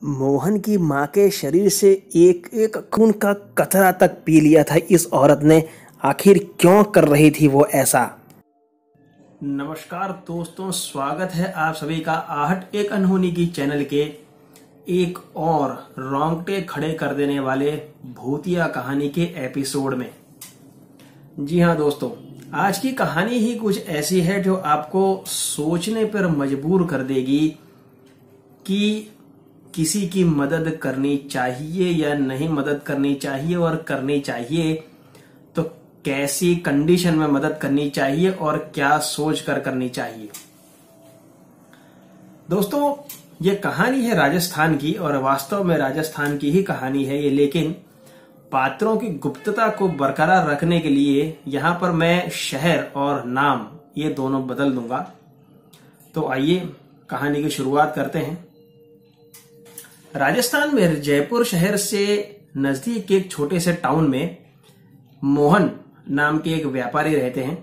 मोहन की माँ के शरीर से एक एक खून का कतरा तक पी लिया था इस औरत ने। आखिर क्यों कर रही थी वो ऐसा? नमस्कार दोस्तों, स्वागत है आप सभी का आहट एक अनहोनी की चैनल के एक और रोंगटे खड़े कर देने वाले भूतिया कहानी के एपिसोड में। जी हाँ दोस्तों, आज की कहानी ही कुछ ऐसी है जो आपको सोचने पर मजबूर कर देगी कि किसी की मदद करनी चाहिए या नहीं मदद करनी चाहिए, और करनी चाहिए तो कैसी कंडीशन में मदद करनी चाहिए और क्या सोच कर करनी चाहिए। दोस्तों, ये कहानी है राजस्थान की, और वास्तव में राजस्थान की ही कहानी है ये, लेकिन पात्रों की गुप्तता को बरकरार रखने के लिए यहां पर मैं शहर और नाम ये दोनों बदल दूंगा। तो आइए कहानी की शुरुआत करते हैं। राजस्थान में जयपुर शहर से नजदीक एक छोटे से टाउन में मोहन नाम के एक व्यापारी रहते हैं,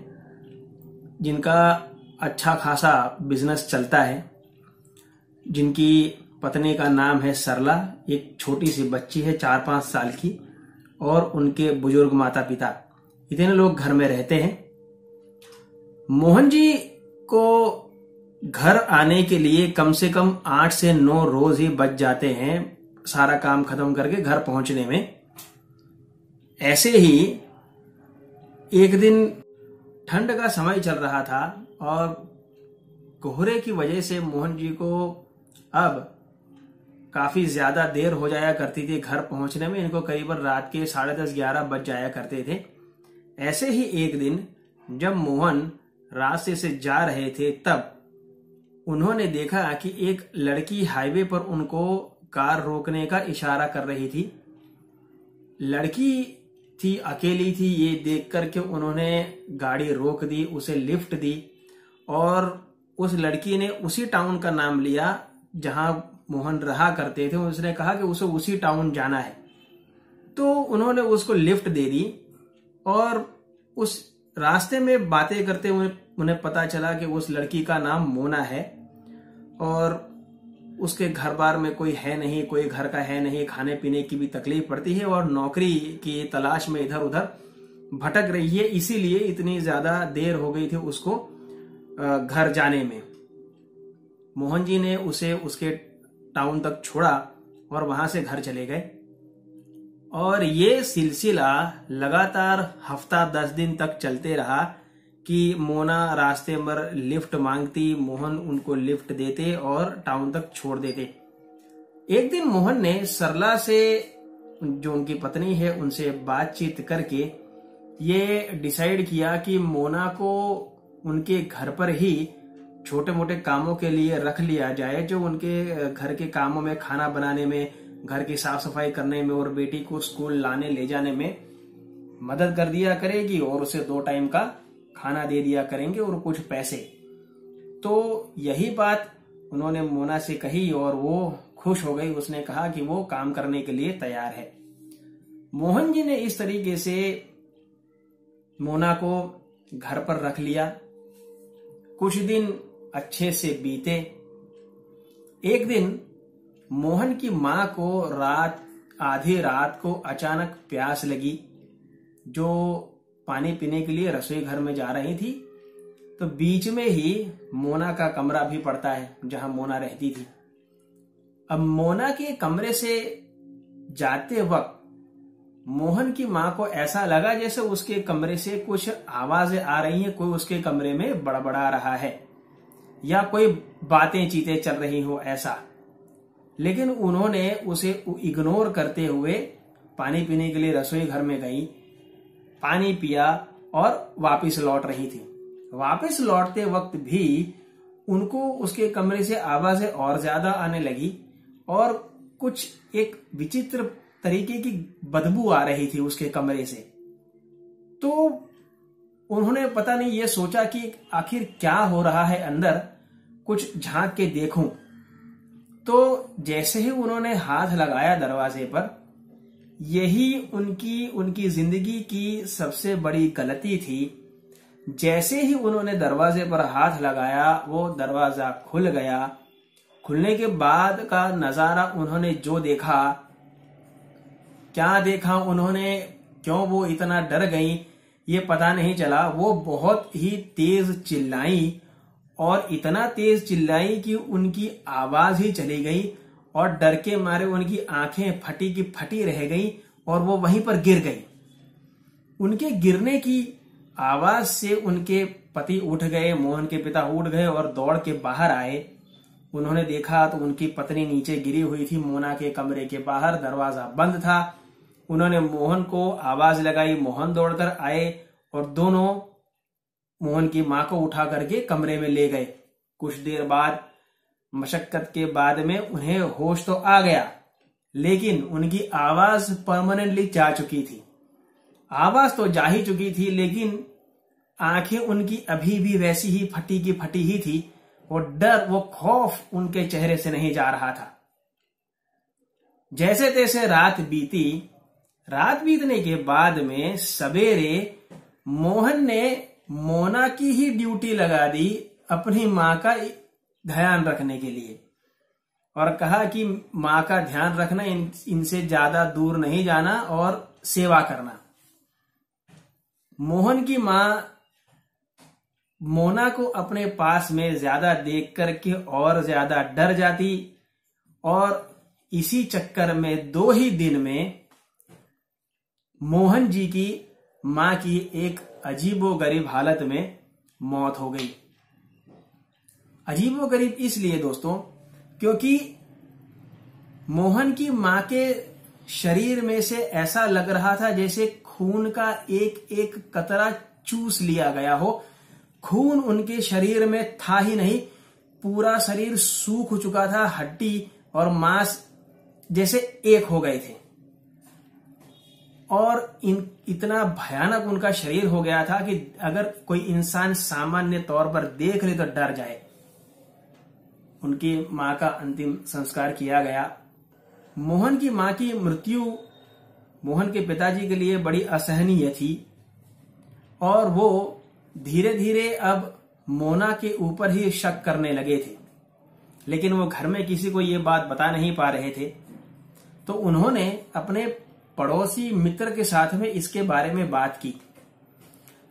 जिनका अच्छा खासा बिजनेस चलता है। जिनकी पत्नी का नाम है सरला, एक छोटी सी बच्ची है 4-5 साल की, और उनके बुजुर्ग माता पिता। इतने लोग घर में रहते हैं। मोहन जी को घर आने के लिए कम से कम 8 से 9 रोज ही बच जाते हैं, सारा काम खत्म करके घर पहुंचने में। ऐसे ही एक दिन ठंड का समय चल रहा था, और कोहरे की वजह से मोहन जी को अब काफी ज्यादा देर हो जाया करती थी घर पहुंचने में। इनको करीबन रात के 10:30-11 बज जाया करते थे। ऐसे ही एक दिन जब मोहन रास्ते से जा रहे थे, तब उन्होंने देखा कि एक लड़की हाईवे पर उनको कार रोकने का इशारा कर रही थी। लड़की थी, अकेली थी। ये देख करके उन्होंने गाड़ी रोक दी, उसे लिफ्ट दी, और उस लड़की ने उसी टाउन का नाम लिया जहां मोहन रहा करते थे। उसने कहा कि उसे उसी टाउन जाना है, तो उन्होंने उसको लिफ्ट दे दी। और उस रास्ते में बातें करते हुए उन्हें पता चला कि उस लड़की का नाम मोना है, और उसके घर बार में कोई है नहीं, कोई घर का है नहीं, खाने पीने की भी तकलीफ पड़ती है, और नौकरी की तलाश में इधर उधर भटक रही है। इसीलिए इतनी ज्यादा देर हो गई थी उसको घर जाने में। मोहन जी ने उसे उसके टाउन तक छोड़ा और वहां से घर चले गए। और ये सिलसिला लगातार हफ्ता 10 दिन तक चलते रहा कि मोना रास्ते पर लिफ्ट मांगती, मोहन उनको लिफ्ट देते और टाउन तक छोड़ देते। एक दिन मोहन ने सरला से, जो उनकी पत्नी है, उनसे बातचीत करके ये डिसाइड किया कि मोना को उनके घर पर ही छोटे मोटे कामों के लिए रख लिया जाए, जो उनके घर के कामों में, खाना बनाने में, घर की साफ सफाई करने में, और बेटी को स्कूल लाने ले जाने में मदद कर दिया करेगी, और उसे 2 टाइम का खाना दे दिया करेंगे और कुछ पैसे। तो यही बात उन्होंने मोना से कही और वो खुश हो गई। उसने कहा कि वो काम करने के लिए तैयार है। मोहन जी ने इस तरीके से मोना को घर पर रख लिया। कुछ दिन अच्छे से बीते। एक दिन मोहन की मां को आधी रात को अचानक प्यास लगी, जो पानी पीने के लिए रसोई घर में जा रही थी। तो बीच में ही मोना का कमरा भी पड़ता है जहां मोना रहती थी। अब मोना के कमरे से जाते वक्त मोहन की मां को ऐसा लगा जैसे उसके कमरे से कुछ आवाजें आ रही हैं, कोई उसके कमरे में बड़बड़ा रहा है या कोई बातें चीतें चल रही हो ऐसा। लेकिन उन्होंने उसे इग्नोर करते हुए पानी पीने के लिए रसोई घर में गई, पानी पिया और वापस लौट रही थी। वापस लौटते वक्त भी उनको उसके कमरे से आवाजें और ज्यादा आने लगी, और कुछ एक विचित्र तरीके की बदबू आ रही थी उसके कमरे से। तो उन्होंने पता नहीं ये सोचा कि आखिर क्या हो रहा है अंदर, कुछ झांक के देखूं। तो जैसे ही उन्होंने हाथ लगाया दरवाजे पर, यही उनकी जिंदगी की सबसे बड़ी गलती थी। जैसे ही उन्होंने दरवाजे पर हाथ लगाया, वो दरवाजा खुल गया खुलने के बाद का नजारा उन्होंने जो देखा, क्या देखा उन्होंने, क्यों वो इतना डर गई ये पता नहीं चला। वो बहुत ही तेज चिल्लाई और इतना तेज चिल्लाई कि उनकी आवाज ही चली गई और डर के मारे उनकी आंखें फटी की फटी रह गई और वो वहीं पर गिर गई। उनके गिरने की आवाज से उनके पति उठ गए, मोहन के पिता उठ गए और दौड़ के बाहर आए। उन्होंने देखा तो उनकी पत्नी नीचे गिरी हुई थी मोना के कमरे के बाहर, दरवाजा बंद था। उन्होंने मोहन को आवाज लगाई, मोहन दौड़कर आए और दोनों मोहन की मां को उठा करके कमरे में ले गए। कुछ देर बाद मशक्कत के बाद में उन्हें होश तो आ गया, लेकिन उनकी आवाज परमानेंटली जा चुकी थी। आवाज तो जा ही चुकी थी, लेकिन आंखें उनकी अभी भी वैसी ही फटी की फटी ही थी और डर, वो खौफ उनके चेहरे से नहीं जा रहा था। जैसे तैसे रात बीती। रात बीतने के बाद में सवेरे मोहन ने मोना की ही ड्यूटी लगा दी अपनी मां का ध्यान रखने के लिए और कहा कि मां का ध्यान रखना, इनसे ज्यादा दूर नहीं जाना और सेवा करना। मोहन की मां मोना को अपने पास में ज्यादा देख करके और ज्यादा डर जाती और इसी चक्कर में 2 ही दिन में मोहन जी की मां की एक अजीबोगरीब हालत में मौत हो गई। अजीबोगरीब इसलिए दोस्तों क्योंकि मोहन की मां के शरीर में से ऐसा लग रहा था जैसे खून का एक एक कतरा चूस लिया गया हो। खून उनके शरीर में था ही नहीं, पूरा शरीर सूख चुका था, हड्डी और मांस जैसे एक हो गए थे और इतना भयानक उनका शरीर हो गया था कि अगर कोई इंसान सामान्य तौर पर देख ले तो डर जाए। उनकी मां का अंतिम संस्कार किया गया। मोहन की मां की मृत्यु मोहन के पिताजी के लिए बड़ी असहनीय थी और वो धीरे धीरे अब मोना के ऊपर ही शक करने लगे थे, लेकिन वो घर में किसी को ये बात बता नहीं पा रहे थे। तो उन्होंने अपने पड़ोसी मित्र के साथ में इसके बारे में बात की।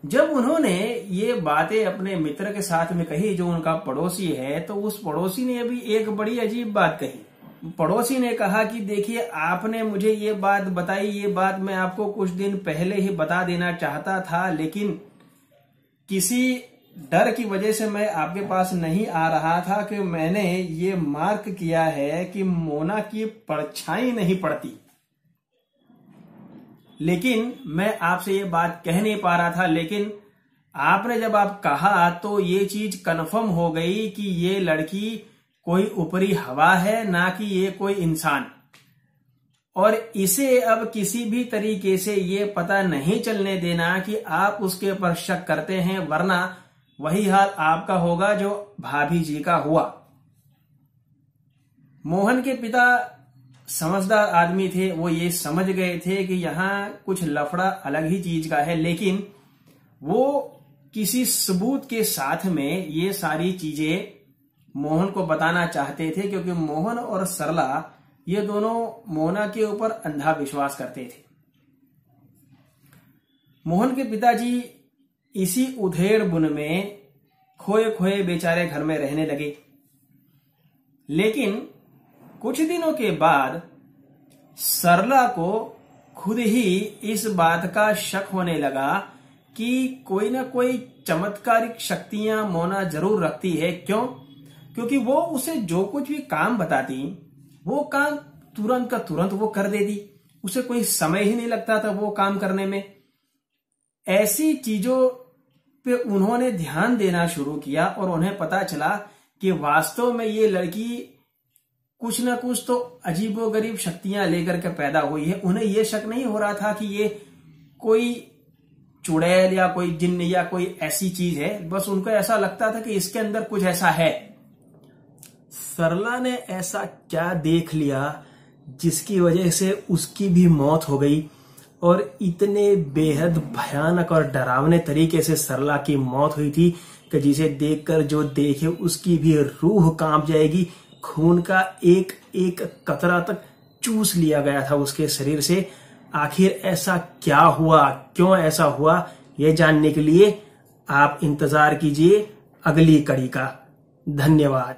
जब उन्होंने ये बातें अपने मित्र के साथ में कही जो उनका पड़ोसी है, तो उस पड़ोसी ने अभी एक बड़ी अजीब बात कही। पड़ोसी ने कहा कि देखिए, आपने मुझे ये बात बताई, ये बात मैं आपको कुछ दिन पहले ही बता देना चाहता था, लेकिन किसी डर की वजह से मैं आपके पास नहीं आ रहा था कि मैंने ये मार्क किया है कि मोना की परछाई नहीं पड़ती। लेकिन मैं आपसे ये बात कह नहीं पा रहा था, लेकिन आपने जब आप कहा तो ये चीज कन्फर्म हो गई कि ये लड़की कोई ऊपरी हवा है, ना कि ये कोई इंसान। और इसे अब किसी भी तरीके से ये पता नहीं चलने देना कि आप उसके ऊपर शक करते हैं, वरना वही हाल आपका होगा जो भाभी जी का हुआ। मोहन के पिता समझदार आदमी थे, वो ये समझ गए थे कि यहां कुछ लफड़ा अलग ही चीज का है, लेकिन वो किसी सबूत के साथ में ये सारी चीजें मोहन को बताना चाहते थे, क्योंकि मोहन और सरला ये दोनों मोना के ऊपर अंधा विश्वास करते थे। मोहन के पिताजी इसी उधेड़ बुन में खोए खोए बेचारे घर में रहने लगे। लेकिन कुछ दिनों के बाद सरला को खुद ही इस बात का शक होने लगा कि कोई ना कोई चमत्कारिक शक्तियां मोना जरूर रखती है। क्यों? क्योंकि वो उसे जो कुछ भी काम बताती, वो काम तुरंत का तुरंत वो कर देती। उसे कोई समय ही नहीं लगता था वो काम करने में। ऐसी चीजों पे उन्होंने ध्यान देना शुरू किया और उन्हें पता चला कि वास्तव में ये लड़की कुछ ना कुछ तो अजीबोगरीब शक्तियां लेकर के पैदा हुई है। उन्हें यह शक नहीं हो रहा था कि ये कोई चुड़ैल या कोई जिन्न या कोई ऐसी चीज है, बस उनको ऐसा लगता था कि इसके अंदर कुछ ऐसा है। सरला ने ऐसा क्या देख लिया जिसकी वजह से उसकी भी मौत हो गई, और इतने बेहद भयानक और डरावने तरीके से सरला की मौत हुई थी कि जिसे देखकर जो देखे उसकी भी रूह कांप जाएगी। खून का एक एक कतरा तक चूस लिया गया था उसके शरीर से। आखिर ऐसा क्या हुआ, क्यों ऐसा हुआ, यह जानने के लिए आप इंतजार कीजिए अगली कड़ी का। धन्यवाद।